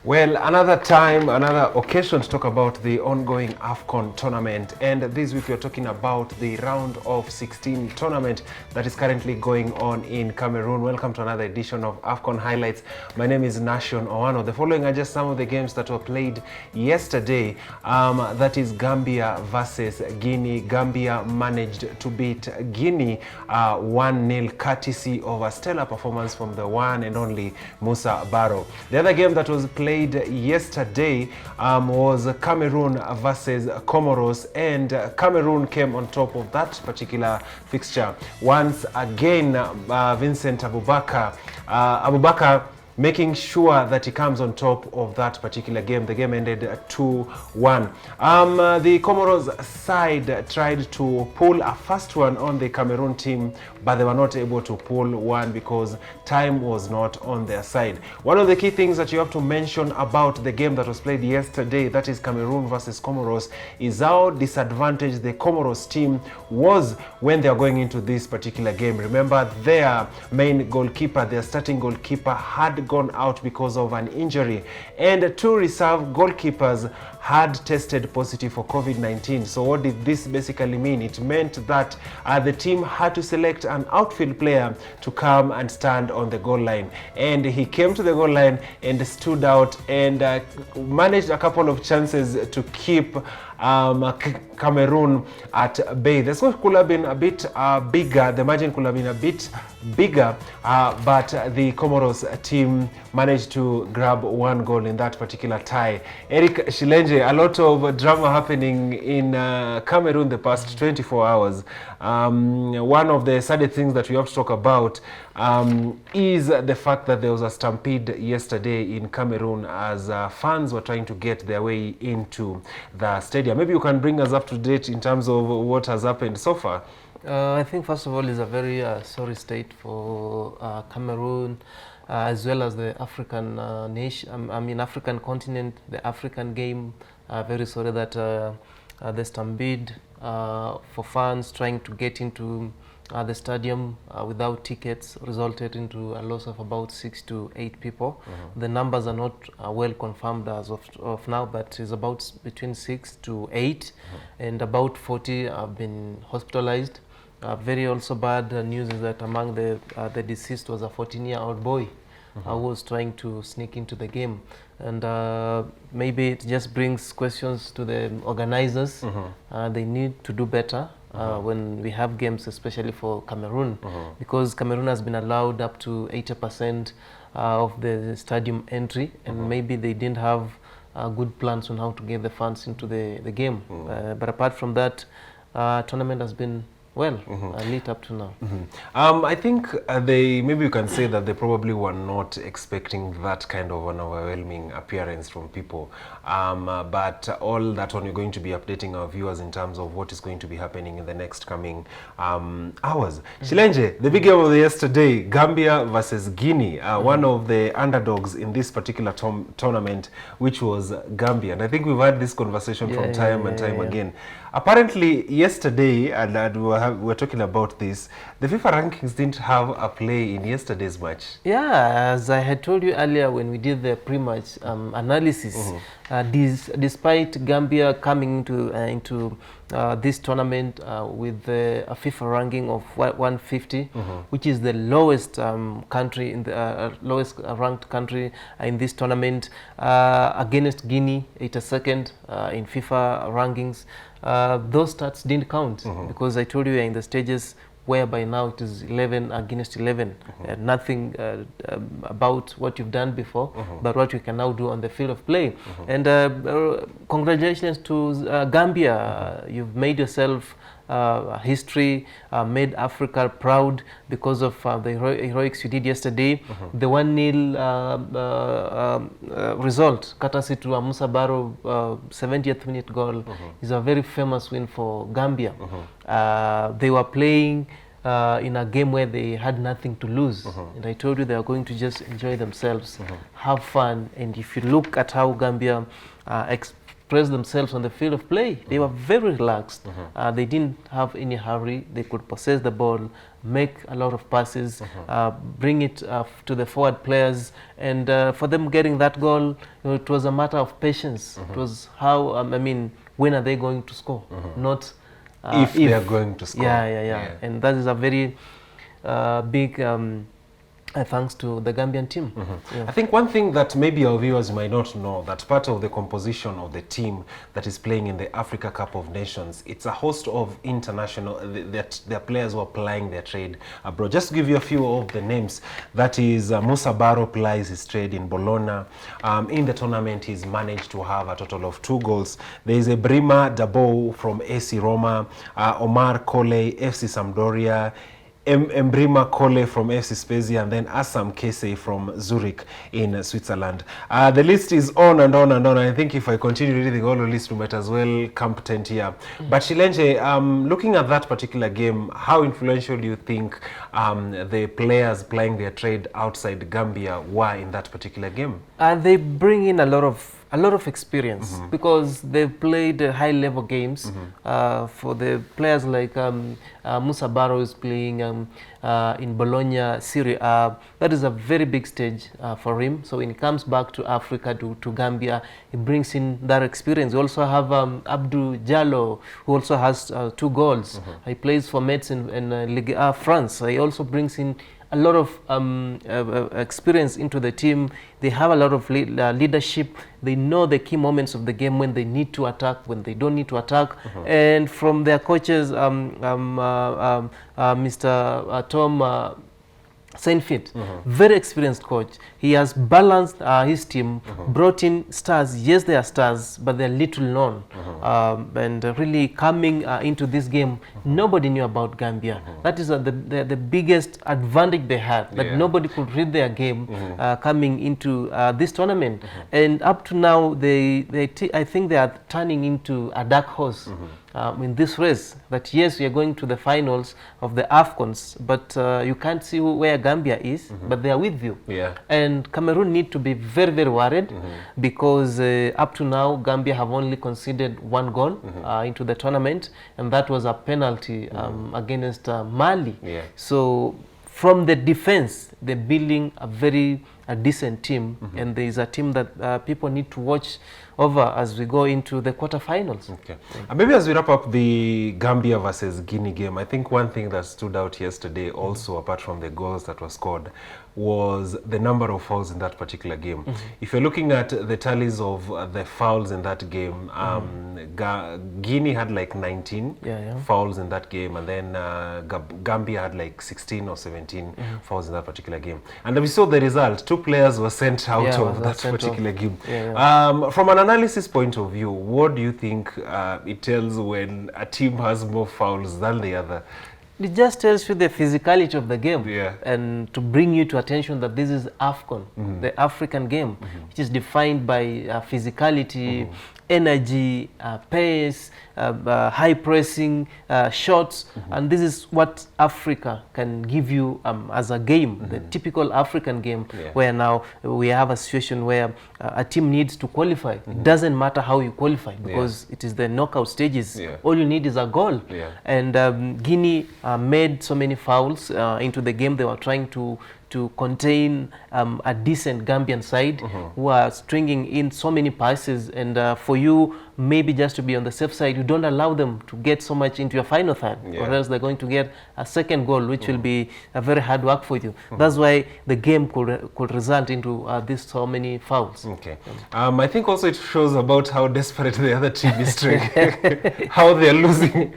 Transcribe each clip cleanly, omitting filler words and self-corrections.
Well, another time, another occasion to talk about the ongoing AFCON tournament. And this week we're talking about the round of 16 tournament that is currently going on in Cameroon. Welcome to another edition of AFCON Highlights. My name is Nation Owano. The following are just some of the games that were played yesterday. That is Gambia versus Guinea. Gambia managed to beat Guinea 1-0 courtesy of a stellar performance from the one and only Musa Barrow. The other game that was played yesterday was Cameroon versus Comoros, and Cameroon came on top of that particular fixture. Once again, Vincent Abubakar making sure that he comes on top of that particular game. The game ended 2-1. The Comoros side tried to pull a first one on the Cameroon team, but they were not able to pull one because time was not on their side. One of the key things that you have to mention about the game that was played yesterday, that is Cameroon versus Comoros, is how disadvantaged the Comoros team was when they are going into this particular game. Remember, their main goalkeeper, their starting goalkeeper, had gone out because of an injury, and two reserve goalkeepers had tested positive for COVID-19. So what did this basically mean? It meant that the team had to select an outfield player to come and stand on the goal line, and he came to the goal line and stood out and managed a couple of chances to keep Cameroon at bay. The score could have been a bit bigger, the margin could have been a bit bigger, but the Comoros team managed to grab one goal in that particular tie. Eric Shilenje, a lot of drama happening in Cameroon the past 24 hours. One of the saddest things that we have to talk about is the fact that there was a stampede yesterday in Cameroon as fans were trying to get their way into the stadium. Maybe you can bring us up to date in terms of what has happened so far. I think first of all it's a very sorry state for Cameroon, as well as the African nation, African continent, the African game. Very sorry that the stampede for fans trying to get into the stadium without tickets resulted into a loss of about 6 to 8 people. The numbers are not well confirmed as of now, but it's about between 6 to 8, and about 40 have been hospitalized. Very also bad news is that among the deceased was a 14-year-old boy who was trying to sneak into the game, and maybe it just brings questions to the organizers. They need to do better when we have games, especially for Cameroon, because Cameroon has been allowed up to 80% of the stadium entry, and maybe they didn't have good plans on how to get the fans into the game. But apart from that, tournament has been well, lit up to now. I think maybe you can say that they probably were not expecting that kind of an overwhelming appearance from people. But all that one, you're going to be updating our viewers in terms of what is going to be happening in the next coming hours. Shilenje, the big game of the yesterday, Gambia versus Guinea, one of the underdogs in this particular tournament, which was Gambia. And I think we've had this conversation from time and time again. Apparently, yesterday, and we're talking about this, the FIFA rankings didn't have a play in yesterday's match. Yeah, as I had told you earlier when we did the pre-match analysis, despite Gambia coming into this tournament with a FIFA ranking of 150, which is the lowest country in the lowest ranked country in this tournament, against Guinea, 82nd in FIFA rankings. Those stats didn't count because I told you in the stages whereby now it is 11 against 11. Nothing about what you've done before, but what you can now do on the field of play. And congratulations to Gambia. You've made yourself history, made Africa proud because of the heroics you did yesterday. The 1-0 result, courtesy to Musa Barrow 70th minute goal, is a very famous win for Gambia. They were playing in a game where they had nothing to lose, and I told you they are going to just enjoy themselves, have fun. And if you look at how Gambia express themselves on the field of play. They were very relaxed. They didn't have any hurry. They could possess the ball, make a lot of passes, bring it to the forward players, and for them getting that goal, it was a matter of patience. It was how, I mean, when are they going to score? Not if they are going to score. Yeah. And that is a very big thanks to the Gambian team. I think one thing that maybe our viewers might not know, that part of the composition of the team that is playing in the Africa Cup of Nations, it's a host of international, their players who are plying their trade abroad. Just to give you a few of the names, that is Musa Barrow plies his trade in Bologna. In the tournament, he's managed to have a total of 2 goals. There is Brima Dabo from AC Roma, Omar Kole, FC Sampdoria, Mbrima Kole from FC Spezia, and then Assam Kese from Zurich in Switzerland. The list is on and on and on. I think if I continue reading all the list, we might as well camp tent here. But Shilenje, looking at that particular game, how influential do you think the players playing their trade outside Gambia were in that particular game? They bring in a lot of experience because they've played high-level games. For the players like Musa Barrow is playing in Bologna, Serie A. That is a very big stage for him. So when he comes back to Africa, to Gambia, he brings in that experience. We also have Abdou Diallo, who also has 2 goals. He plays for Metz in Ligue 1 France. He also brings in a lot of experience into the team. They have a lot of leadership. They know the key moments of the game, when they need to attack, when they don't need to attack. And from their coaches, Mr. Tom Saintfiet, very experienced coach. He has balanced his team, brought in stars. Yes, they are stars, but they're little known. And really coming into this game, nobody knew about Gambia. That is the biggest advantage they had, that nobody could read their game coming into this tournament. And up to now, I think they are turning into a dark horse in this race. That yes, we are going to the finals of the AFCONs, but you can't see where Gambia is, but they are with you. And Cameroon need to be very, very worried because up to now, Gambia have only conceded 1 goal into the tournament, and that was a penalty against Mali. So from the defense, they're building a decent team, and there is a team that people need to watch over as we go into the quarterfinals. Okay. Maybe as we wrap up the Gambia versus Guinea game, I think one thing that stood out yesterday also, apart from the goals that were scored, was the number of fouls in that particular game. If you're looking at the tallies of the fouls in that game, Guinea had like 19 fouls in that game, and then Gambia had like 16 or 17 fouls in that particular game. And we saw the result. 2 players were sent out of that particular game. From an analysis point of view, what do you think it tells when a team has more fouls than the other? It just tells you the physicality of the game, and to bring you to attention that this is AFCON, the African game, which is defined by physicality, energy, pace, high pressing, shots, and this is what Africa can give you as a game, the typical African game, where now we have a situation where a team needs to qualify. It doesn't matter how you qualify, because it is the knockout stages. All you need is a goal. And Guinea made so many fouls into the game. They were trying to contain a decent Gambian side who are stringing in so many passes, and for you maybe just to be on the safe side, you don't allow them to get so much into your final third, or else they're going to get a second goal, which will be a very hard work for you. That's why the game could result into these so many fouls. I think also it shows about how desperate the other team is trying, how they're losing,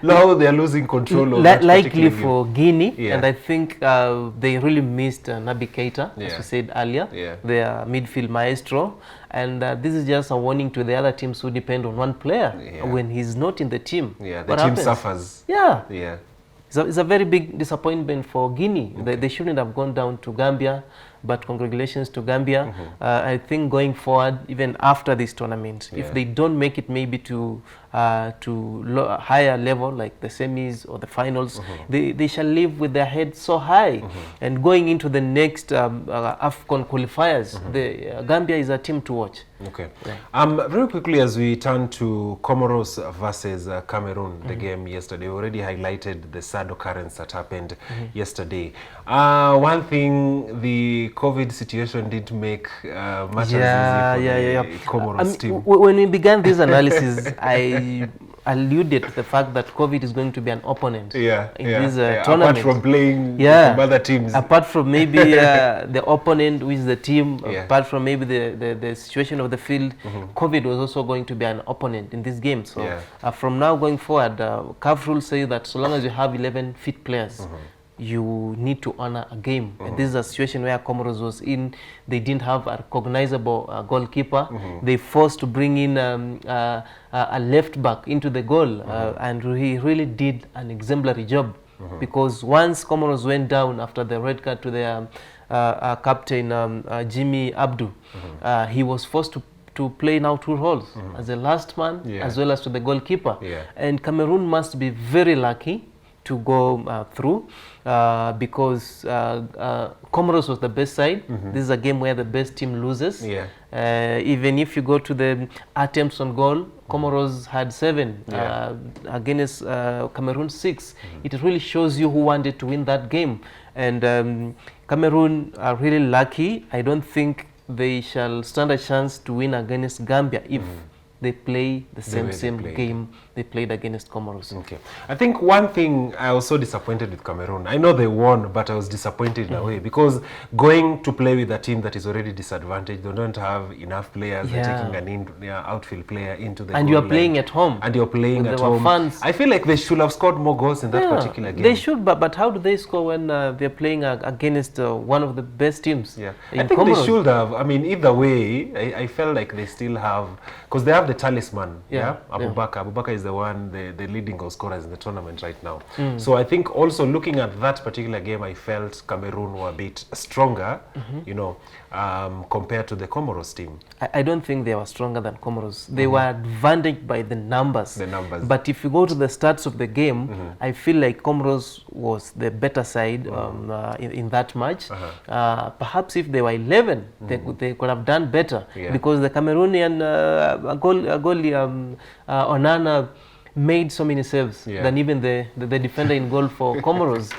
how they're losing control of that likely for Guinea, and I think they really missed Naby Keita, as we said earlier, their midfield maestro. And this is just a warning to the other teams who depend on one player. When he's not in the team, the team suffers. It's a very big disappointment for Guinea. They shouldn't have gone down to Gambia. but congratulations to Gambia. I think going forward, even after this tournament, if they don't make it maybe to higher level like the semis or the finals, they shall live with their heads so high. And going into the next AFCON qualifiers, the Gambia is a team to watch. Okay. Very quickly, as we turn to Comoros versus Cameroon, the game yesterday, we already highlighted the sad occurrence that happened yesterday. One thing, the COVID situation didn't make much as easy for the Comoros team. When we began this analysis, I alluded to the fact that COVID is going to be an opponent in this tournament. Apart from playing from other teams. Apart from maybe the opponent, which is the team, apart from maybe the situation of the field, COVID was also going to be an opponent in this game. So from now going forward, CAF rules say that so long as you have 11 fit players, you need to honor a game. And this is a situation where Comoros was in. They didn't have a recognizable goalkeeper. They forced to bring in a left back into the goal, and he really did an exemplary job, because once Comoros went down after the red card to their captain Jimmy Abdu, he was forced to play now two roles, as the last man as well as to the goalkeeper. And Cameroon must be very lucky to go through, because Comoros was the best side. This is a game where the best team loses. Even if you go to the attempts on goal, Comoros had 7 against Cameroon 6. It really shows you who wanted to win that game. And Cameroon are really lucky. I don't think they shall stand a chance to win against Gambia if they play the same game they played against Comoros. Okay. I think one thing I was so disappointed with Cameroon, I know they won, but I was disappointed in a way, because going to play with a team that is already disadvantaged, they don't have enough players, they're taking an outfield player into the and you're playing at home. And you're playing at home. Fans. I feel like they should have scored more goals in that particular game. They should, but how do they score when they're playing against one of the best teams? I think Comoros. They should have. I mean, either way, I felt like they still have, because they have the talisman, Abubakar. Abubakar is the one, the leading goal scorers in the tournament right now. So I think also looking at that particular game, I felt Cameroon were a bit stronger, you know, compared to the Comoros team. I don't think they were stronger than Comoros. They were advantaged by the numbers. But if you go to the stats of the game, I feel like Comoros was the better side in that match. Perhaps if they were 11, they could have done better, because the Cameroonian goalie Onana made so many saves than even the defender in goal for Comoros.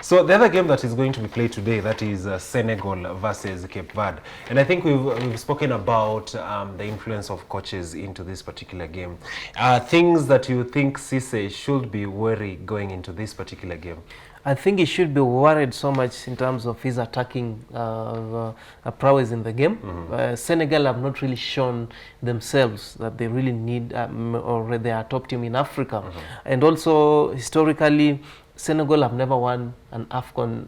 So the other game that is going to be played today, that is Senegal versus Cape Verde. And I think we've spoken about the influence of coaches into this particular game. Things that you think Cisse should be wary going into this particular game? I think he should be worried so much in terms of his attacking prowess in the game. Senegal have not really shown themselves that they really need, or they are a top team in Africa. And also, historically, Senegal have never won an AFCON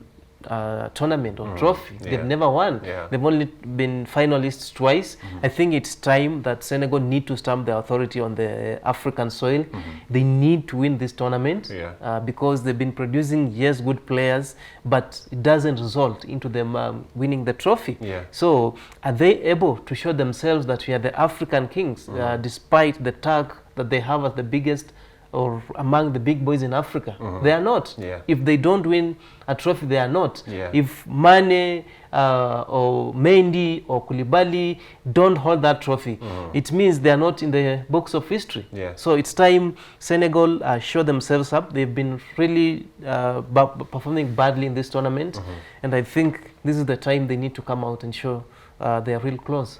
tournament or trophy. They've never won. They've only been finalists twice. I think it's time that Senegal need to stamp their authority on the African soil. They need to win this tournament, because they've been producing good players, but it doesn't result into them winning the trophy. So are they able to show themselves that we are the African kings, despite the tag that they have as the biggest or among the big boys in Africa? They are not. If they don't win a trophy, they are not. If Mane or Mendy or Koulibaly don't hold that trophy, it means they are not in the books of history. So it's time Senegal show themselves up. They've been really performing badly in this tournament, and I think this is the time they need to come out and show they are real close.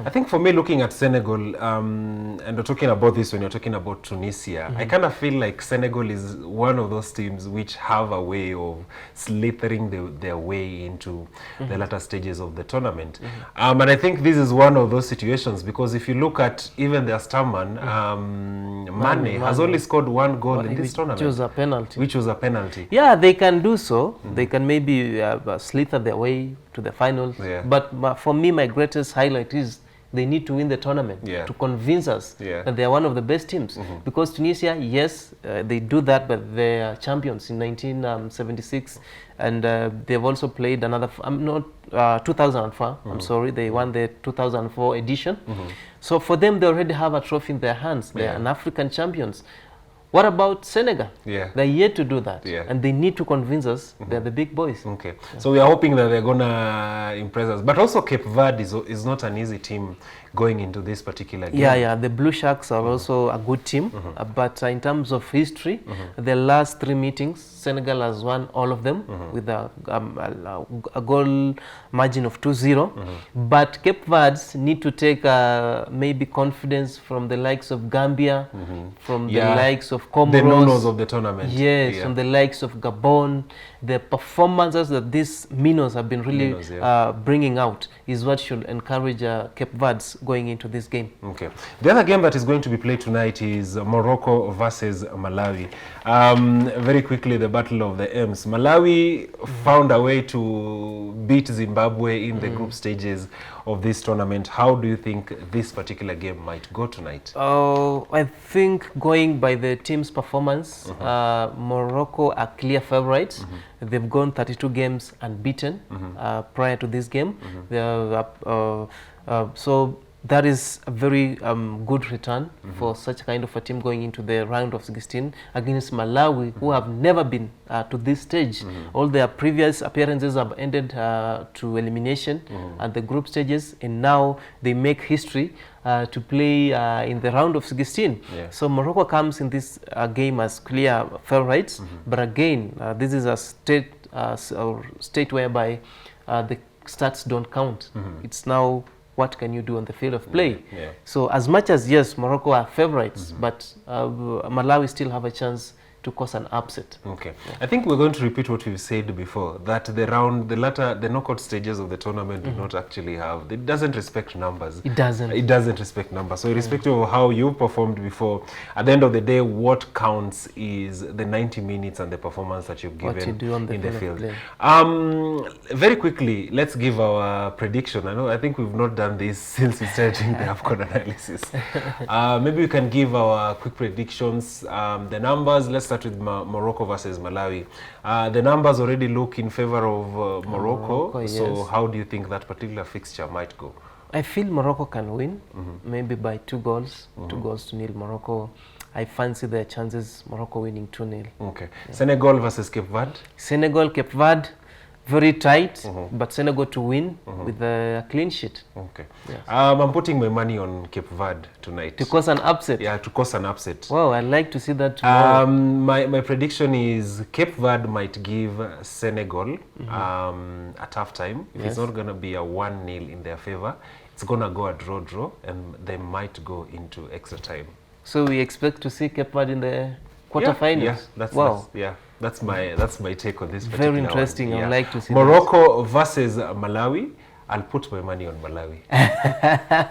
I think for me, looking at Senegal, and we're talking about this when you're talking about Tunisia, I kind of feel like Senegal is one of those teams which have a way of slithering their way into the latter stages of the tournament. And I think this is one of those situations, because if you look at even their star man, Mane has only scored 1 goal in this tournament. Which was a penalty. Yeah, they can do so. They can maybe slither their way to the finals. But for me, my greatest highlight is they need to win the tournament to convince us that they are one of the best teams. Because Tunisia, yes, they do that, but they are champions in 1976, and they've also played another, 2004, I'm sorry, they won the 2004 edition. So for them, they already have a trophy in their hands. They are an African champions. What about Senegal? They're yet to do that, and they need to convince us they're the big boys. Okay, so we are hoping that they're gonna impress us. But also Cape Verde is not an easy team going into this particular game. The Blue Sharks are also a good team, but in terms of history, the last 3 meetings, Senegal has won all of them with a goal margin of 2-0. But Cape Verde need to take maybe confidence from the likes of Gambia, from the likes of Comoros. The no-nos of the tournament. Yes, from the likes of Gabon. The performances that these minnows have been really bringing out is what should encourage Cape Verde going into this game. Okay. The other game that is going to be played tonight is Morocco versus Malawi. Very quickly, the battle of the M's. Malawi found a way to beat Zimbabwe in the group stages of this tournament. How do you think this particular game might go tonight? I think going by the team's performance, Morocco are clear favorites. They've gone 32 games unbeaten prior to this game. They are, so that is a very good return for such kind of a team going into the round of 16 against Malawi, who have never been to this stage. All their previous appearances have ended to elimination at the group stages, and now they make history to play in the round of 16. So Morocco comes in this game as clear favorites, but again, this is a state whereby the stats don't count. It's now what can you do on the field of play. So as much as, yes, Morocco are favorites, but Malawi still have a chance to cause an upset. Okay. I think we're going to repeat what we've said before, that the knockout stages of the tournament do not actually have, it doesn't respect numbers. It doesn't. It doesn't respect numbers. So irrespective of how you performed before, at the end of the day, what counts is the 90 minutes and the performance that you've given what you do on the in the field. Very quickly, let's give our prediction. I think we've not done this since we started doing the AFCON analysis. Maybe we can give our quick predictions. The numbers, let's start with Morocco versus Malawi. The numbers already look in favor of Morocco. So how do you think that particular fixture might go? I feel Morocco can win, maybe by 2 goals, 2-0 Morocco. I fancy their chances, Morocco winning 2-0. Okay. Senegal versus Cape Verde? Senegal, Cape Verde, very tight, but Senegal to win with a clean sheet. Okay. Yes. I'm putting my money on Cape Verde tonight. To cause an upset? Yeah, to cause an upset. Wow, I'd like to see that tomorrow. My prediction is Cape Verde might give Senegal a tough time. If it's not going to be a 1-0 in their favor, it's going to go a draw, and they might go into extra time. So we expect to see Cape Verde in the quarterfinals? Yeah, that's my take on this particular Very interesting. one. I'd like to see Morocco versus Malawi. I'll put my money on Malawi.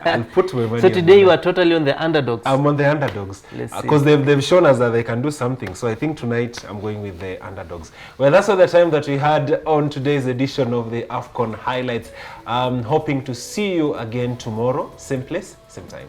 I'll put my money. So today you are totally on the underdogs. I'm on the underdogs because they've shown us that they can do something. So I think tonight I'm going with the underdogs. Well, that's all the time that we had on today's edition of the AFCON highlights. Hoping to see you again tomorrow, same place, same time.